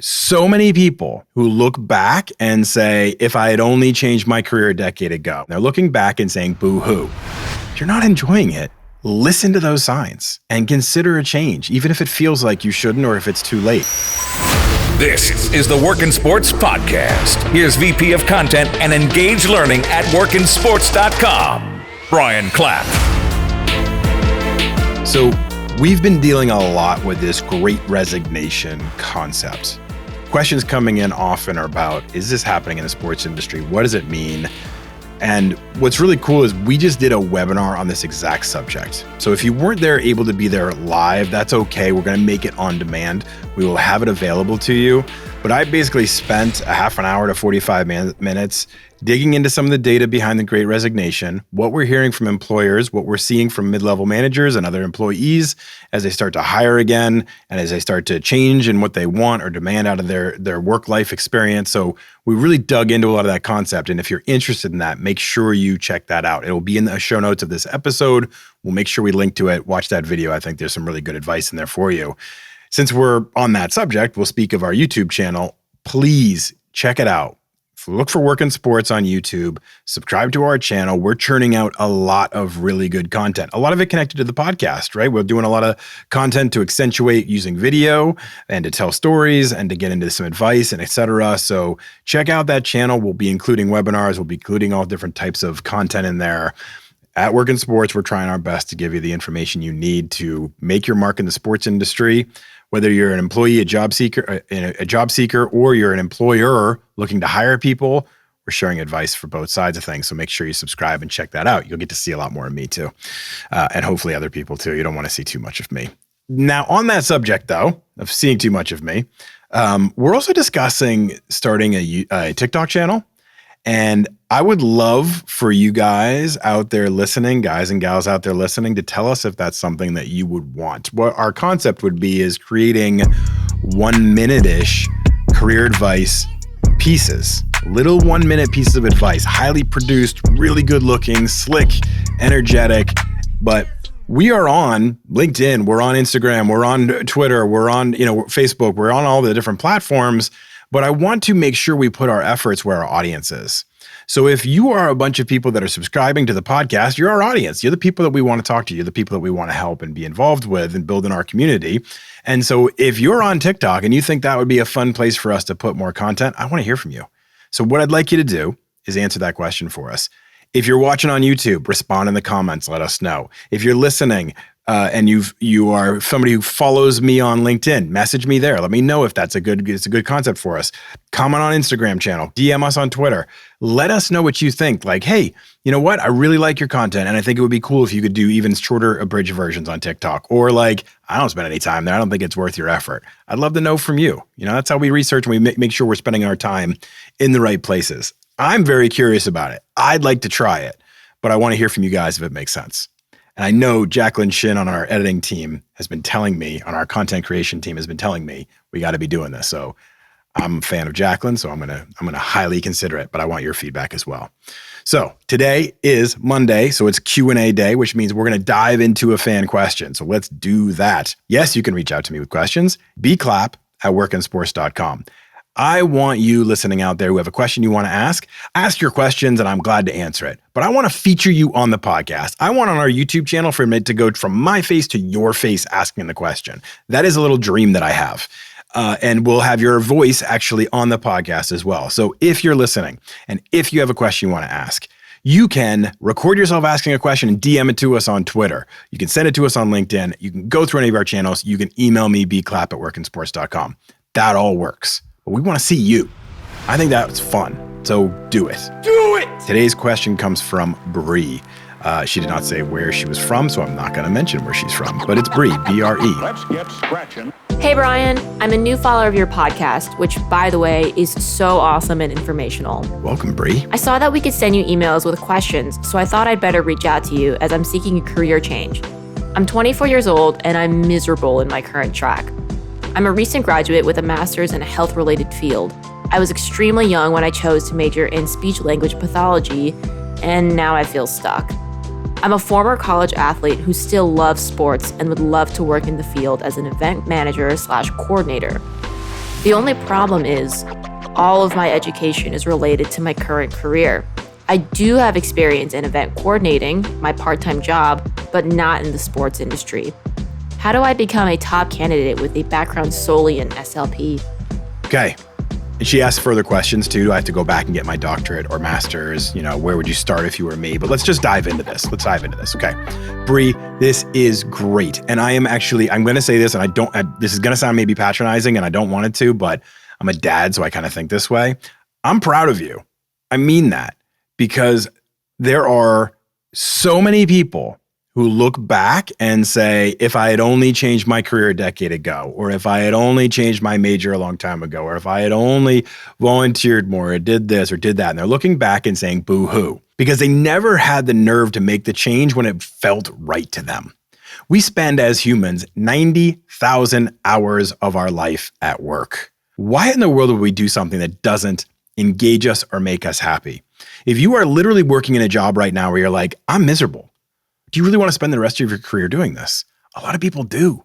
So many people who look back and say, if I had only changed my career a decade ago, they're looking back and saying, boo-hoo. If you're not enjoying it, listen to those signs and consider a change, even if it feels like you shouldn't or if it's too late. This is the Work in Sports Podcast. Here's VP of Content and Engaged Learning at workinsports.com, Brian Clapp. So we've been dealing a lot with this great resignation concept. Questions coming in often are about, is this happening in the sports industry? What does it mean? And what's really cool is we just did a webinar on this exact subject. So if you weren't able to be there live, that's okay. We're going to make it on demand. We will have it available to you. But I basically spent a half an hour to 45 minutes digging into some of the data behind the Great Resignation, what we're hearing from employers, what we're seeing from mid-level managers and other employees as they start to hire again, and as they start to change in what they want or demand out of their work-life experience. So we really dug into a lot of that concept. And if you're interested in that, make sure you check that out. It will be in the show notes of this episode. We'll make sure we link to it. Watch that video. I think there's some really good advice in there for you. Since we're on that subject, we'll speak of our YouTube channel. Please check it out. Look for Work in Sports on YouTube. Subscribe to our channel. We're churning out a lot of really good content. A lot of it connected to the podcast, right? We're doing a lot of content to accentuate using video and to tell stories and to get into some advice and et cetera. So check out that channel. We'll be including webinars. We'll be including all different types of content in there. At Work in Sports, we're trying our best to give you the information you need to make your mark in the sports industry. Whether you're an employee, a job seeker, or you're an employer looking to hire people, we're sharing advice for both sides of things. So make sure you subscribe and check that out. You'll get to see a lot more of me too, and hopefully other people too. You don't want to see too much of me. Now, on that subject though, of seeing too much of me, we're also discussing starting a TikTok channel. And I would love for you guys out there listening, guys and gals out there listening, to tell us if that's something that you would want. What our concept would be is creating 1 minute-ish career advice pieces, little 1 minute pieces of advice, highly produced, really good looking, slick, energetic. But we are on LinkedIn, we're on Instagram, we're on Twitter, we're on Facebook, we're on all the different platforms. But I want to make sure we put our efforts where our audience is. So if you are a bunch of people that are subscribing to the podcast, you're our audience. You're the people that we want to talk to. You're the people that we want to help and be involved with and build in our community. And so if you're on TikTok and you think that would be a fun place for us to put more content, I want to hear from you. So what I'd like you to do is answer that question for us. If you're watching on YouTube, respond in the comments, let us know. If you're listening, and you are somebody who follows me on LinkedIn, message me there. Let me know if it's a good concept for us. Comment on Instagram channel, DM us on Twitter. Let us know what you think. Like, hey, you know what? I really like your content, and I think it would be cool if you could do even shorter abridged versions on TikTok. Or like, I don't spend any time there. I don't think it's worth your effort. I'd love to know from you. That's how we research and we make sure we're spending our time in the right places. I'm very curious about it. I'd like to try it, but I want to hear from you guys if it makes sense. And I know Jacqueline Shin on our editing team has been telling me, on our content creation team has been telling me, we got to be doing this. So I'm a fan of Jacqueline, so I'm gonna highly consider it, but I want your feedback as well. So today is Monday, so it's Q&A day, which means we're gonna dive into a fan question. So let's do that. Yes, you can reach out to me with questions. bclapp@workinsports.com. I want you listening out there who have a question you want to ask your questions, and I'm glad to answer it. But I want to feature you on the podcast. I want on our YouTube channel for it to go from my face to your face asking the question. That is a little dream that I have. And we'll have your voice actually on the podcast as well. So if you're listening and if you have a question you want to ask, you can record yourself asking a question and DM it to us on Twitter. You can send it to us on LinkedIn. You can go through any of our channels. You can email me, bclapp@workinsports.com. That all works. But we want to see you. I think that's fun. So do it. Do it! Today's question comes from Bree. She did not say where she was from, so I'm not going to mention where she's from. But it's Bree, B-R-E. Let's get scratching. Hey, Brian. I'm a new follower of your podcast, which, by the way, is so awesome and informational. Welcome, Bree. I saw that we could send you emails with questions, so I thought I'd better reach out to you as I'm seeking a career change. I'm 24 years old, and I'm miserable in my current track. I'm a recent graduate with a master's in a health-related field. I was extremely young when I chose to major in speech-language pathology, and now I feel stuck. I'm a former college athlete who still loves sports and would love to work in the field as an event manager/coordinator. The only problem is all of my education is related to my current career. I do have experience in event coordinating, my part-time job, but not in the sports industry. How do I become a top candidate with a background solely in SLP? Okay. And she asked further questions too. Do I have to go back and get my doctorate or master's? Where would you start if you were me? But let's just dive into this. Okay. Bree, this is great. And I'm going to say this, and this is going to sound maybe patronizing and I don't want it to, but I'm a dad, so I kind of think this way. I'm proud of you. I mean that because there are so many people who look back and say, if I had only changed my career a decade ago, or if I had only changed my major a long time ago, or if I had only volunteered more or did this or did that. And they're looking back and saying, boo-hoo, because they never had the nerve to make the change when it felt right to them. We spend as humans 90,000 hours of our life at work. Why in the world would we do something that doesn't engage us or make us happy? If you are literally working in a job right now where you're like, I'm miserable, do you really want to spend the rest of your career doing this? A lot of people do,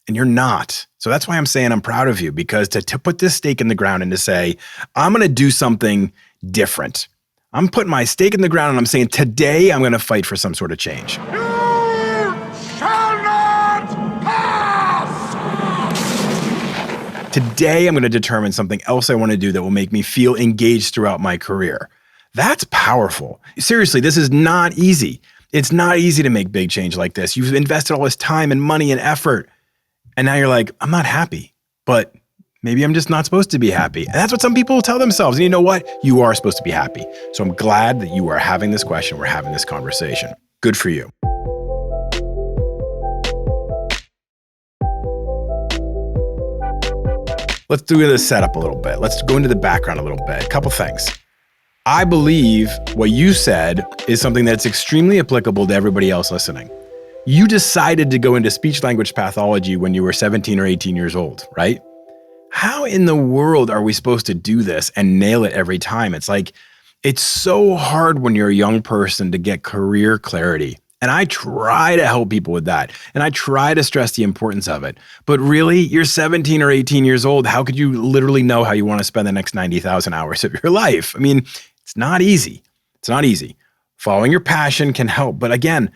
and you're not. So that's why I'm saying I'm proud of you, because to put this stake in the ground and to say, I'm going to do something different. I'm putting my stake in the ground and I'm saying, today I'm going to fight for some sort of change. You shall not pass! Today I'm going to determine something else I want to do that will make me feel engaged throughout my career. That's powerful. Seriously, this is not easy. It's not easy to make big change like this. You've invested all this time and money and effort, and now you're like, I'm not happy, but maybe I'm just not supposed to be happy. And that's what some people tell themselves. And you know what? You are supposed to be happy. So I'm glad that you are having this question. We're having this conversation. Good for you. Let's do the setup a little bit. Let's go into the background a little bit. A couple things. I believe what you said is something that's extremely applicable to everybody else listening. You decided to go into speech language pathology when you were 17 or 18 years old, right? How in the world are we supposed to do this and nail it every time? It's so hard when you're a young person to get career clarity. And I try to help people with that. And I try to stress the importance of it. But really, you're 17 or 18 years old. How could you literally know how you want to spend the next 90,000 hours of your life? I mean, it's not easy. It's not easy. Following your passion can help. But again,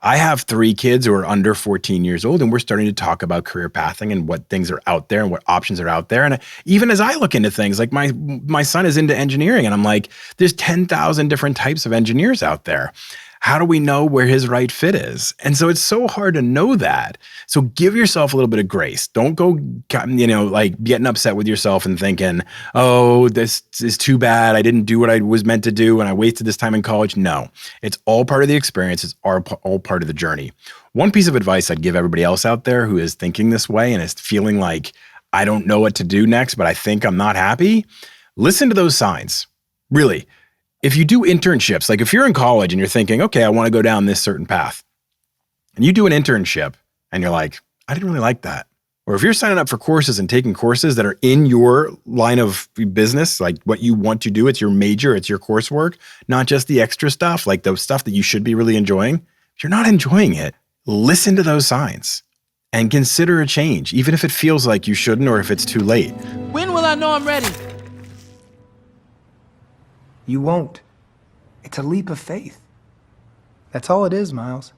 I have 3 kids who are under 14 years old, and we're starting to talk about career pathing and what things are out there and what options are out there. And even as I look into things, like my son is into engineering, and I'm like, there's 10,000 different types of engineers out there. How do we know where his right fit is? And so it's so hard to know that. So give yourself a little bit of grace. Don't go, getting upset with yourself and thinking, oh, this is too bad. I didn't do what I was meant to do and I wasted this time in college. No, it's all part of the experience. It's all part of the journey. One piece of advice I'd give everybody else out there who is thinking this way and is feeling like, I don't know what to do next, but I think I'm not happy. Listen to those signs. Really. If you do internships, like if you're in college and you're thinking, okay, I want to go down this certain path, and you do an internship and you're like, I didn't really like that. Or if you're signing up for courses and taking courses that are in your line of business, like what you want to do, it's your major, it's your coursework, not just the extra stuff, like the stuff that you should be really enjoying. If you're not enjoying it, listen to those signs and consider a change, even if it feels like you shouldn't or if it's too late. When will I know I'm ready? You won't. It's a leap of faith. That's all it is, Miles.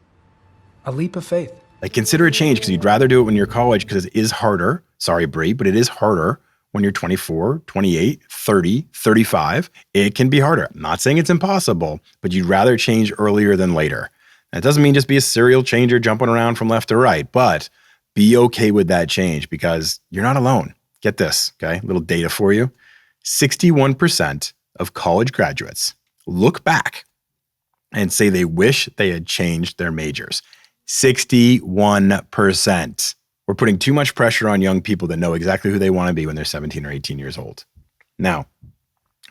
A leap of faith. Consider a change because you'd rather do it when you're in college because it is harder. Sorry, Bree, but it is harder when you're 24, 28, 30, 35. It can be harder. I'm not saying it's impossible, but you'd rather change earlier than later. That doesn't mean just be a serial changer jumping around from left to right, but be okay with that change because you're not alone. Get this, okay? A little data for you. 61% of college graduates look back and say they wish they had changed their majors. 61%. We're putting too much pressure on young people that know exactly who they want to be when they're 17 or 18 years old. Now,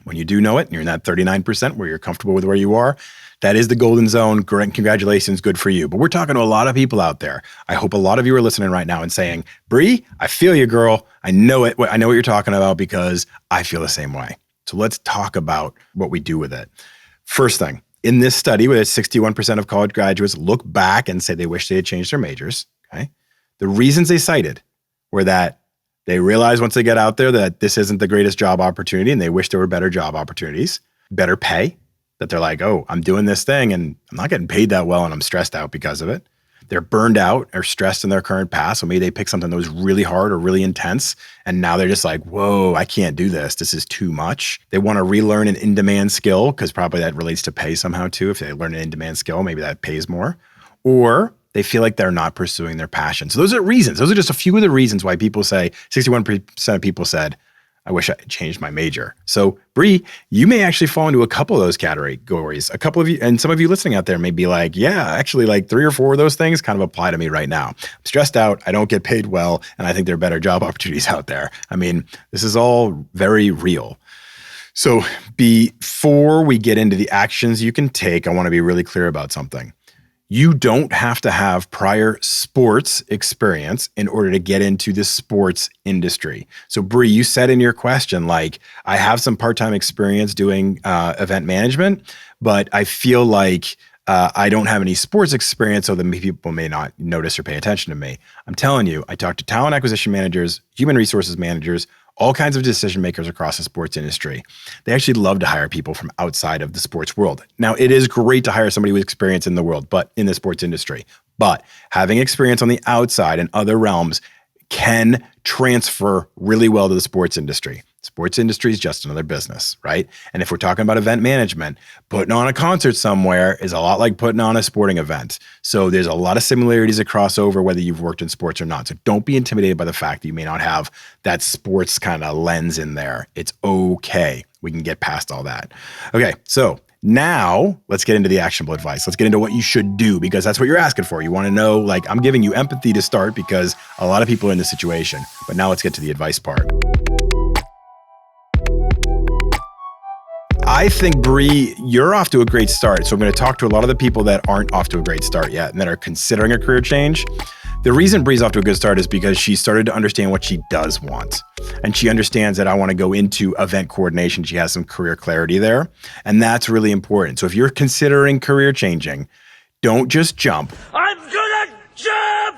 when you do know it, and you're in that 39% where you're comfortable with where you are, that is the golden zone. Great, congratulations, good for you. But we're talking to a lot of people out there. I hope a lot of you are listening right now and saying, Bree, I feel you, girl. I know it. I know what you're talking about because I feel the same way. So let's talk about what we do with it. First thing, in this study where 61% of college graduates look back and say they wish they had changed their majors, okay? The reasons they cited were that They realize once they get out there that this isn't the greatest job opportunity and they wish there were better job opportunities, better pay, that they're like, oh, I'm doing this thing and I'm not getting paid that well and I'm stressed out because of it. They're burned out or stressed in their current path. So maybe they pick something that was really hard or really intense. And now they're just like, whoa, I can't do this. This is too much. They want to relearn an in-demand skill because probably that relates to pay somehow too. If they learn an in-demand skill, maybe that pays more. Or they feel like they're not pursuing their passion. So those are reasons. Those are just a few of the reasons why people say, 61% of people said, I wish I had changed my major. So Bree, you may actually fall into a couple of those categories. A couple of you, and some of you listening out there may be like, yeah, actually like 3 or 4 of those things kind of apply to me right now. I'm stressed out. I don't get paid well. And I think there are better job opportunities out there. I mean, this is all very real. So before we get into the actions you can take, I want to be really clear about something. You don't have to have prior sports experience in order to get into the sports industry. So Bree, you said in your question, like, I have some part-time experience doing event management, but I feel like I don't have any sports experience, so that people may not notice or pay attention to me. I'm telling you, I talk to talent acquisition managers, human resources managers, all kinds of decision makers across the sports industry. They actually love to hire people from outside of the sports world. Now, it is great to hire somebody with experience in the world, but in the sports industry. But having experience on the outside and other realms can transfer really well to the sports industry. Sports industry is just another business, right? And if we're talking about event management, putting on a concert somewhere is a lot like putting on a sporting event. So there's a lot of similarities that cross over whether you've worked in sports or not. So don't be intimidated by the fact that you may not have that sports kind of lens in there. It's okay. We can get past all that. Okay, so now let's get into the actionable advice. Let's get into what you should do, because that's what you're asking for. You want to know, like, I'm giving you empathy to start because a lot of people are in this situation. But now let's get to the advice part. I think, Bree, you're off to a great start. So I'm going to talk to a lot of the people that aren't off to a great start yet and that are considering a career change. The reason Bree's off to a good start is because she started to understand what she does want. And she understands that I want to go into event coordination. She has some career clarity there. And that's really important. So if you're considering career changing, don't just jump. I'm gonna jump!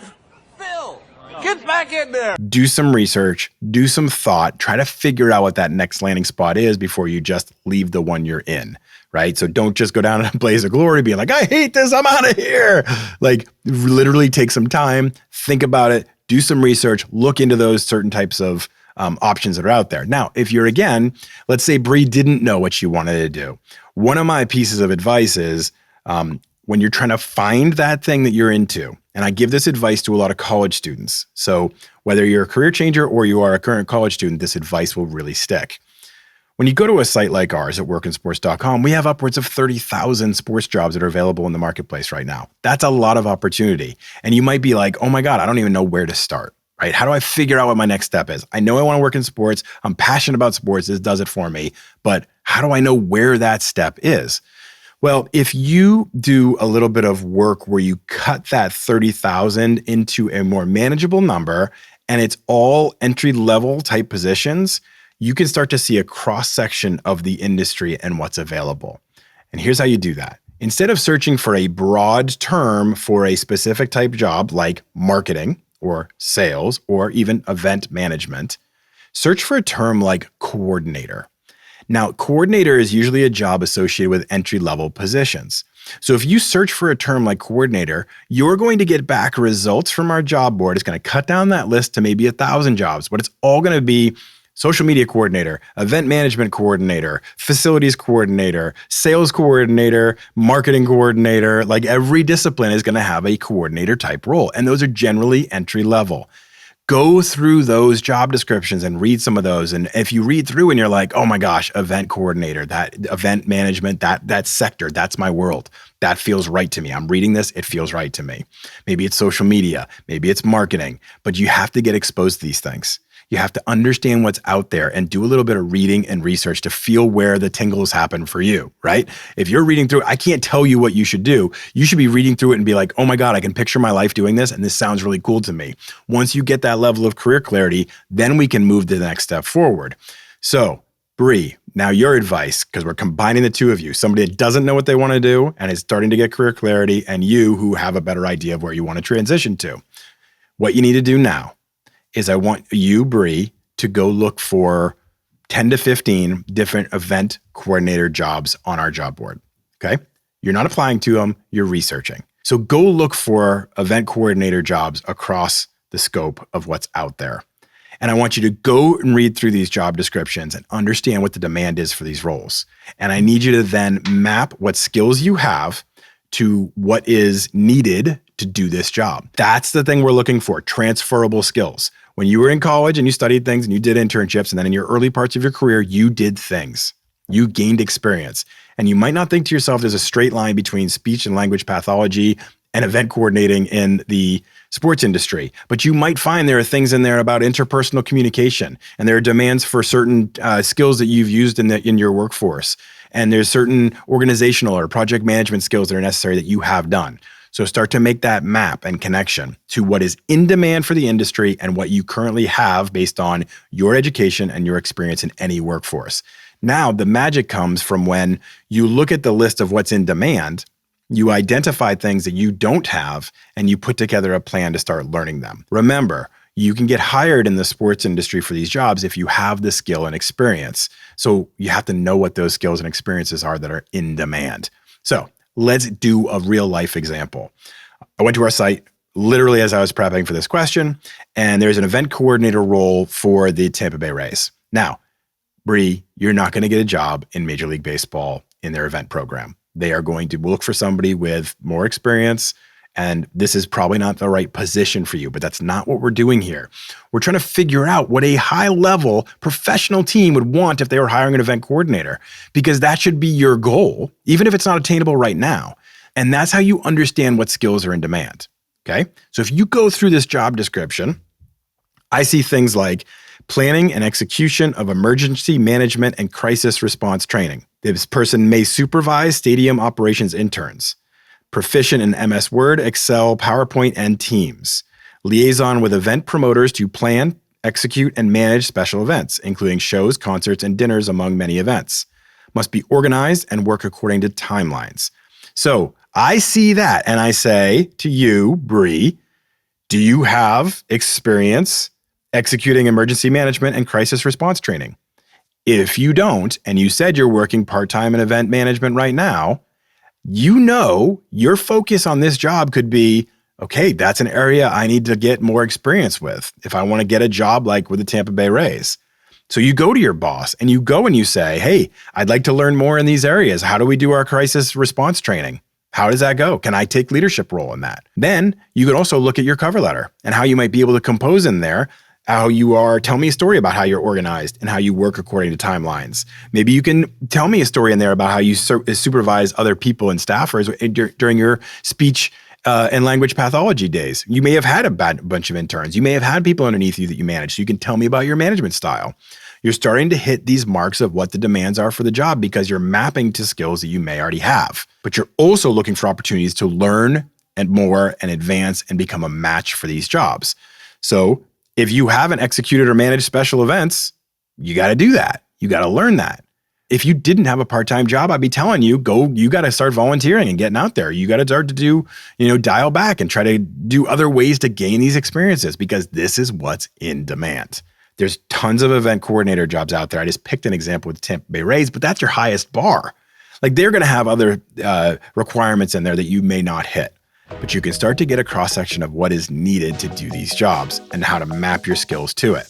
Phil, get back in there! Do some research, do some thought, try to figure out what that next landing spot is before you just leave the one you're in, right? So don't just go down in a blaze of glory being like, I hate this, I'm out of here. Like, literally take some time, think about it, do some research, look into those certain types of options that are out there. Now, if you're, again, let's say Bree didn't know what she wanted to do. One of my pieces of advice is when you're trying to find that thing that you're into, and I give this advice to a lot of college students. So whether you're a career changer or you are a current college student, this advice will really stick. When you go to a site like ours at workinsports.com, we have upwards of 30,000 sports jobs that are available in the marketplace right now. That's a lot of opportunity. And you might be like, oh my God, I don't even know where to start, right? How do I figure out what my next step is? I know I want to work in sports. I'm passionate about sports. This does it for me. But how do I know where that step is? Well, if you do a little bit of work where you cut that 30,000 into a more manageable number, and it's all entry-level type positions, you can start to see a cross-section of the industry and what's available. And here's how you do that. Instead of searching for a broad term for a specific type job like marketing or sales or even event management, search for a term like coordinator. Now, coordinator is usually a job associated with entry-level positions. So if you search for a term like coordinator, you're going to get back results from our job board. It's going to cut down that list to maybe 1,000 jobs, but it's all going to be social media coordinator, event management coordinator, facilities coordinator, sales coordinator, marketing coordinator. Like, every discipline is going to have a coordinator type role, and those are generally entry level. Go through those job descriptions and read some of those. And if you read through and you're like, oh my gosh, event coordinator, that event management, that sector, that's my world. That feels right to me. I'm reading this, it feels right to me. Maybe it's social media, maybe it's marketing, but you have to get exposed to these things. You have to understand what's out there and do a little bit of reading and research to feel where the tingles happen for you, right? If you're reading through, I can't tell you what you should do. You should be reading through it and be like, oh my God, I can picture my life doing this, and this sounds really cool to me. Once you get that level of career clarity, then we can move to the next step forward. So, Bree, now your advice, because we're combining the two of you, somebody that doesn't know what they want to do and is starting to get career clarity, and you who have a better idea of where you want to transition to. What you need to do now is I want you, Bree, to go look for 10 to 15 different event coordinator jobs on our job board. Okay. You're not applying to them, you're researching. So go look for event coordinator jobs across the scope of what's out there. And I want you to go and read through these job descriptions and understand what the demand is for these roles. And I need you to then map what skills you have to what is needed to do this job. That's the thing we're looking for, transferable skills. When you were in college and you studied things and you did internships, and then in your early parts of your career, you did things. You gained experience. And you might not think to yourself there's a straight line between speech and language pathology and event coordinating in the sports industry. But you might find there are things in there about interpersonal communication, and there are demands for certain skills that you've used in your workforce. And there's certain organizational or project management skills that are necessary that you have done. So start to make that map and connection to what is in demand for the industry and what you currently have based on your education and your experience in any workforce. Now, the magic comes from when you look at the list of what's in demand, you identify things that you don't have, and you put together a plan to start learning them. Remember, you can get hired in the sports industry for these jobs if you have the skill and experience. So you have to know what those skills and experiences are that are in demand. So let's do a real life example. I went to our site literally as I was prepping for this question, and there's an event coordinator role for the Tampa Bay Rays. Now, Bree, you're not going to get a job in Major League Baseball in their event program. They are going to look for somebody with more experience, and this is probably not the right position for you, but that's not what we're doing here. We're trying to figure out what a high-level professional team would want if they were hiring an event coordinator, because that should be your goal, even if it's not attainable right now. And that's how you understand what skills are in demand, okay? So if you go through this job description, I see things like planning and execution of emergency management and crisis response training. This person may supervise stadium operations interns, proficient in MS Word, Excel, PowerPoint, and Teams, liaison with event promoters to plan, execute, and manage special events, including shows, concerts, and dinners among many events, must be organized and work according to timelines. So I see that and I say to you, Bree, do you have experience executing emergency management and crisis response training? If you don't, and you said you're working part-time in event management right now, you know your focus on this job could be, okay, that's an area I need to get more experience with if I want to get a job like with the Tampa Bay Rays. So you go to your boss and you say, hey, I'd like to learn more in these areas. How do we do our crisis response training? How does that go? Can I take leadership role in that? Then you could also look at your cover letter and how you might be able to compose in there how you are. Tell me a story about how you're organized and how you work according to timelines. Maybe you can tell me a story in there about how you supervise other people and staffers during your speech and language pathology days. You may have had a bunch of interns. You may have had people underneath you that you manage. So you can tell me about your management style. You're starting to hit these marks of what the demands are for the job because you're mapping to skills that you may already have. But you're also looking for opportunities to learn and more and advance and become a match for these jobs. So if you haven't executed or managed special events, you got to do that. You got to learn that. If you didn't have a part-time job, I'd be telling you, you got to start volunteering and getting out there. You got to start to do, dial back and try to do other ways to gain these experiences because this is what's in demand. There's tons of event coordinator jobs out there. I just picked an example with the Tampa Bay Rays, but that's your highest bar. Like they're going to have other requirements in there that you may not hit. But you can start to get a cross-section of what is needed to do these jobs and how to map your skills to it.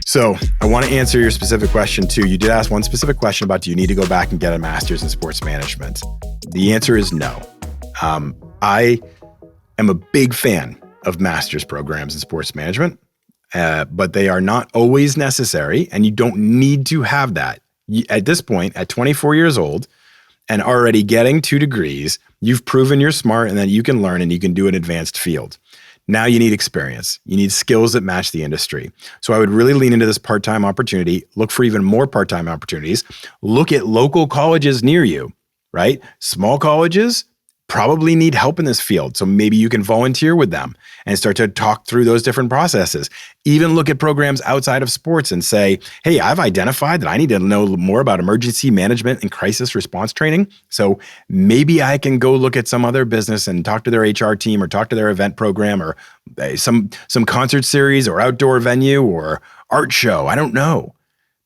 So I want to answer your specific question too. You did ask one specific question about, do you need to go back and get a master's in sports management? The answer is no. I am a big fan of master's programs in sports management, but they are not always necessary, and you don't need to have that. At this point, at 24 years old and already getting 2 degrees, you've proven you're smart and that you can learn and you can do an advanced field. Now you need experience. You need skills that match the industry. So I would really lean into this part-time opportunity, look for even more part-time opportunities, look at local colleges near you, right? Small colleges, probably need help in this field. So maybe you can volunteer with them and start to talk through those different processes. Even look at programs outside of sports and say, hey, I've identified that I need to know more about emergency management and crisis response training. So maybe I can go look at some other business and talk to their HR team or talk to their event program or some concert series or outdoor venue or art show. I don't know.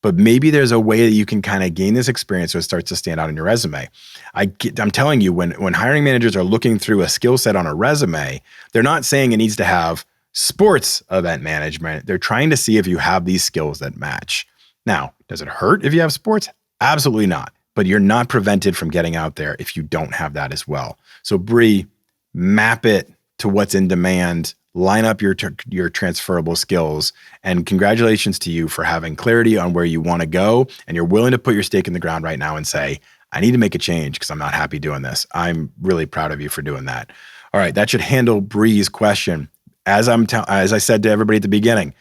But maybe there's a way that you can kind of gain this experience so it starts to stand out in your resume. I'm telling you, when hiring managers are looking through a skill set on a resume, they're not saying it needs to have sports event management. They're trying to see if you have these skills that match. Now, does it hurt if you have sports? Absolutely not. But you're not prevented from getting out there if you don't have that as well. So Bree, map it to what's in demand. Line up your transferable skills, and congratulations to you for having clarity on where you want to go. And you're willing to put your stake in the ground right now and say, I need to make a change because I'm not happy doing this. I'm really proud of you for doing that. All right. That should handle Bree's question. As I said to everybody at the beginning,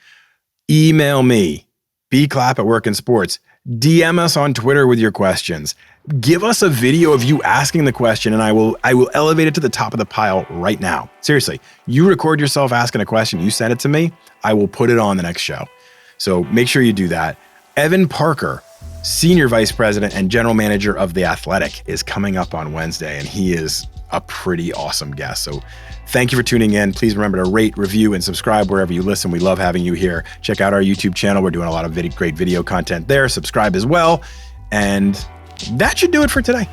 email me, bclapp@workinsports. DM us on Twitter with your questions. Give us a video of you asking the question, and I will elevate it to the top of the pile right now. Seriously, you record yourself asking a question, you send it to me, I will put it on the next show. So make sure you do that. Evan Parker, Senior Vice President and General Manager of The Athletic, is coming up on Wednesday, and he is a pretty awesome guest. So thank you for tuning in. Please remember to rate, review, and subscribe wherever you listen. We love having you here. Check out our YouTube channel. We're doing a lot of great video content there. Subscribe as well. And that should do it for today.